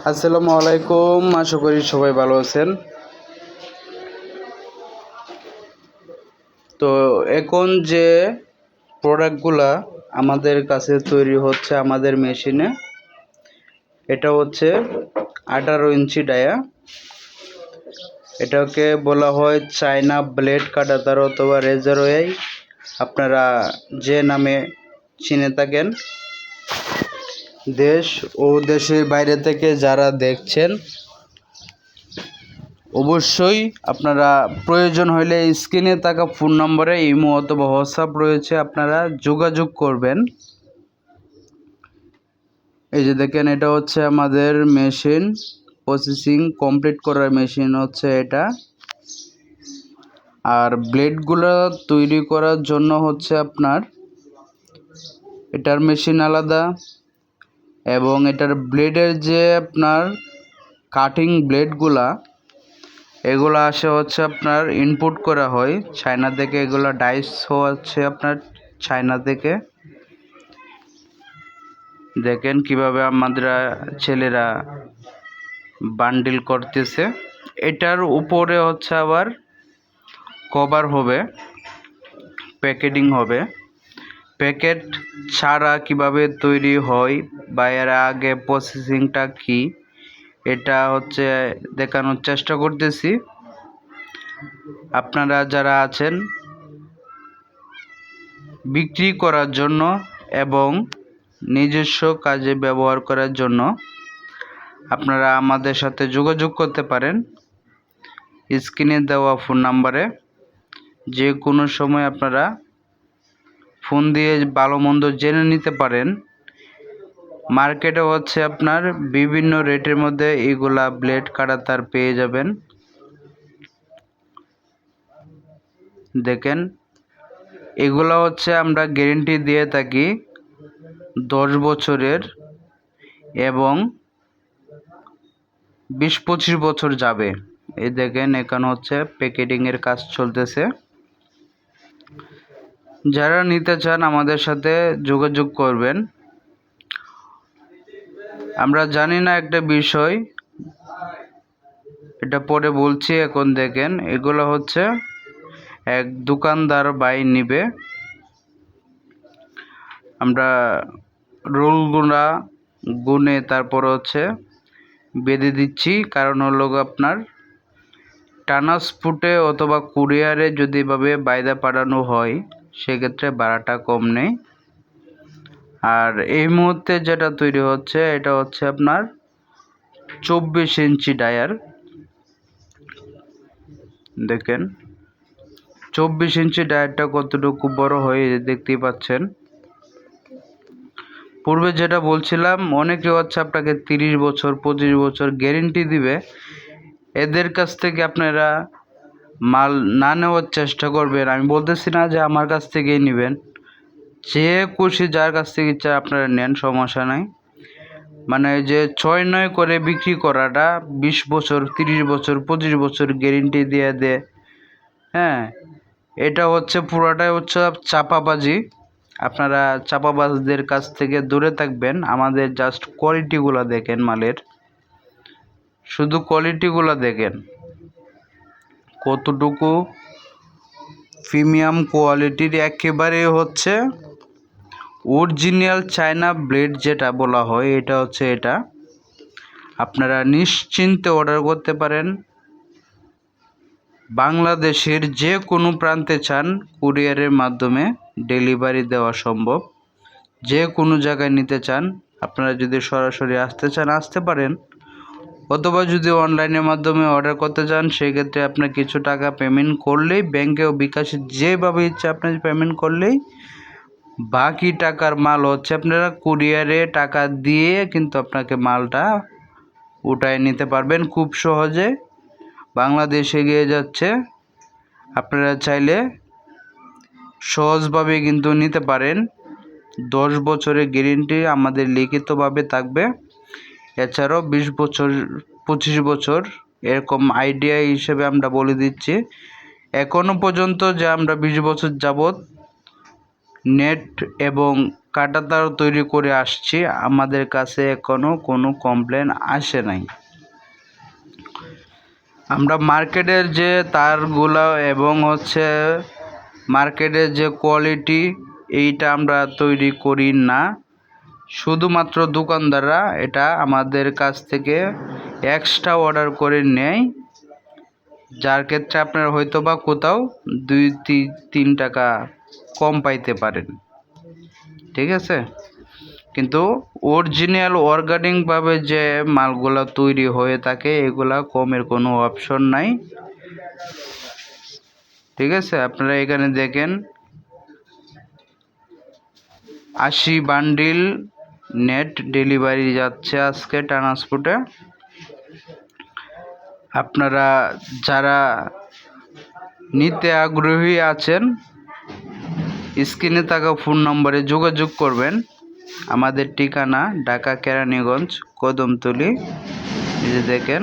আসসালামু আলাইকুম, আশা করি সবাই ভালো আছেন। তো এখন যে প্রোডাক্টগুলা আমাদের কাছে তৈরি হচ্ছে আমাদের মেশিনে, এটা হচ্ছে 18 ইঞ্চি ডায়া। এটাকে বলা হয় চায়না ব্লেড কাটাতার অথবা রেজার ওয়াই, আপনারা যে নামে চিনে থাকেন। দেশ ও দেশের বাইরে থেকে যারা দেখছেন, অবশ্যই আপনারা প্রয়োজন হলে স্ক্রিনে থাকা ফোন নম্বরে ইমো অথবা হোয়াটসঅ্যাপ রয়েছে, আপনারা যোগাযোগ করবেন। এই যে দেখেন, এটা হচ্ছে আমাদের মেশিন, প্রসেসিং কমপ্লিট করার মেশিন হচ্ছে এটা। আর ব্লেডগুলো তৈরি করার জন্য হচ্ছে আপনার এটার মেশিন আলাদা, এবং এটার ব্লেডের যে আপনার কাটিং ব্লেডগুলা, এগুলো আসে হচ্ছে আপনার ইনপুট করা হয় চায়না থেকে। এগুলো ডাইস হচ্ছে আপনার চায়না থেকে। দেখেন কিভাবে আমাদের ছেলেরা বান্ডিল করতেছে। এটার উপরে হচ্ছে আবার কভার হবে, প্যাকেটিং হবে। প্যাকেট ছাড়া কিভাবে তৈরি হয় বা এর আগে প্রসেসিংটা কি, এটা হচ্ছে দেখানোর চেষ্টা করতেছি। আপনারা যারা আছেন বিক্রি করার জন্য এবং নিজস্ব কাজে ব্যবহার করার জন্য, আপনারা আমাদের সাথে যোগাযোগ করতে পারেন স্ক্রিনে দেওয়া ফোন নাম্বারে। যে কোনো সময় আপনারা ফোন দিয়ে ভালো মন্দ জেনে নিতে পারেন। মার্কেটে হচ্ছে আপনার বিভিন্ন রেটের মধ্যে এগুলা ব্লেড কাটাতার পেয়ে যাবেন। দেখেন, এগুলো হচ্ছে আমরা গ্যারেন্টি দিয়ে থাকি 10 বছরের, এবং 20-25 বছর যাবে। এই দেখেন, এখানে হচ্ছে প্যাকেটিংয়ের কাজ চলতেছে। যারা নিতে চান আমাদের সাথে যোগাযোগ করবেন। আমরা জানি না একটা বিষয়, এটা পরে বলছি। এখন দেখেন, এগুলো হচ্ছে এক দোকানদার বাই নিবে। আমরা রোলগুলা গুনে তারপর হচ্ছে বেঁধে দিচ্ছি। কারণ হলো আপনার ট্রান্সপোর্টে অথবা কুরিয়ারে যদি এভাবে বাইরে পাঠানো হয়, সেক্ষেত্রে ভাড়াটা কম নেই। আর এই মুহূর্তে যেটা তৈরি হচ্ছে, এটা হচ্ছে আপনার 24 ইঞ্চি ডায়ার। দেখেন 24 ইঞ্চি ডায়ারটা কতটুকু বড় হয়ে দেখতেই পাচ্ছেন। পূর্বে যেটা বলছিলাম, অনেকে হচ্ছে আপনাকে 30 বছর 25 বছর গ্যারেন্টি দিবে। এদের কাছ থেকে আপনারা মাল না নেওয়ার চেষ্টা করবেন। আমি বলতেছি না যে আমার কাছ থেকেই নেবেন, যে খুশি যার কাছ থেকে ইচ্ছা আপনারা নেন, সমস্যা নাই। মানে যে 6-9 করে বিক্রি করাটা, 20 বছর 30 বছর 25 বছর গ্যারেন্টি দিয়ে দেয়, হ্যাঁ, এটা হচ্ছে পুরোটাই হচ্ছে চাপাবাজি। আপনারা চাপাবাজদের কাছ থেকে দূরে থাকবেন। আমাদের জাস্ট কোয়ালিটিগুলো দেখেন, মালের শুধু কোয়ালিটিগুলো দেখেন কতটুকু প্রিমিয়াম কোয়ালিটির। একেবারে হচ্ছে অরিজিনাল চায়না ব্লেড যেটা বলা হয়, এটা হচ্ছে এটা। আপনারা নিশ্চিন্তে অর্ডার করতে পারেন। বাংলাদেশের যে কোনো প্রান্তে চান, কুরিয়ারের মাধ্যমে ডেলিভারি দেওয়া সম্ভব। যে কোনো জায়গায় নিতে চান, আপনারা যদি সরাসরি আসতে চান আসতে পারেন, অথবা যদি অনলাইনের মাধ্যমে অর্ডার করতে চান, সেক্ষেত্রে আপনার কিছু টাকা পেমেন্ট করলেই, ব্যাংকে ও বিকাশে যেভাবে ইচ্ছা আপনার পেমেন্ট করলেই বাকি টাকার মাল হচ্ছে আপনারা কুরিয়ারে টাকা দিয়ে কিন্তু আপনাকে মালটা উঠায় নিতে পারবেন খুব সহজে। বাংলাদেশ এগিয়ে যাচ্ছে, আপনারা চাইলে সহজভাবে কিন্তু নিতে পারেন। 10 বছরের গ্যারেন্টি আমাদের লিখিতভাবে থাকবে। এছাড়াও 20 বছর 25 বছর এরকম আইডিয়া হিসেবে আমরা বলে দিচ্ছি। এখনও পর্যন্ত যে আমরা 20 বছর যাবৎ নেট এবং কাঁটাতার তৈরি করে আসছি, আমাদের কাছে এখনো কোনো কমপ্লেন আসে নাই। আমরা মার্কেটের যে তারগুলো এবং মার্কেটের যে কোয়ালিটি, এইটা আমরা তৈরি করি না। শুধুমাত্র দোকানদাররা এটা আমাদের কাছ থেকে এক্সট্রা অর্ডার করে নেয়, যার ক্ষেত্রে আপনারা হয়তো বা কোথাও 2-3 টাকা কম পাইতে পারেন, ঠিক আছে। কিন্তু অরিজিনাল অর্গানিকভাবে যে মালগুলা তৈরি হয়ে থাকে এগুলা কমের কোনো অপশন নাই, ঠিক আছে। আপনারা এখানে দেখেন 80 বান্ডিল নেট ডেলিভারি যাচ্ছে আজকে ট্রান্সপোর্টে। আপনারা যারা নিতে আগ্রহী আছেন স্ক্রিনে থাকা ফোন নম্বরে যোগাযোগ করবেন। আমাদের ঠিকানা ঢাকা কেরানীগঞ্জ কদমতলী। এই যে দেখেন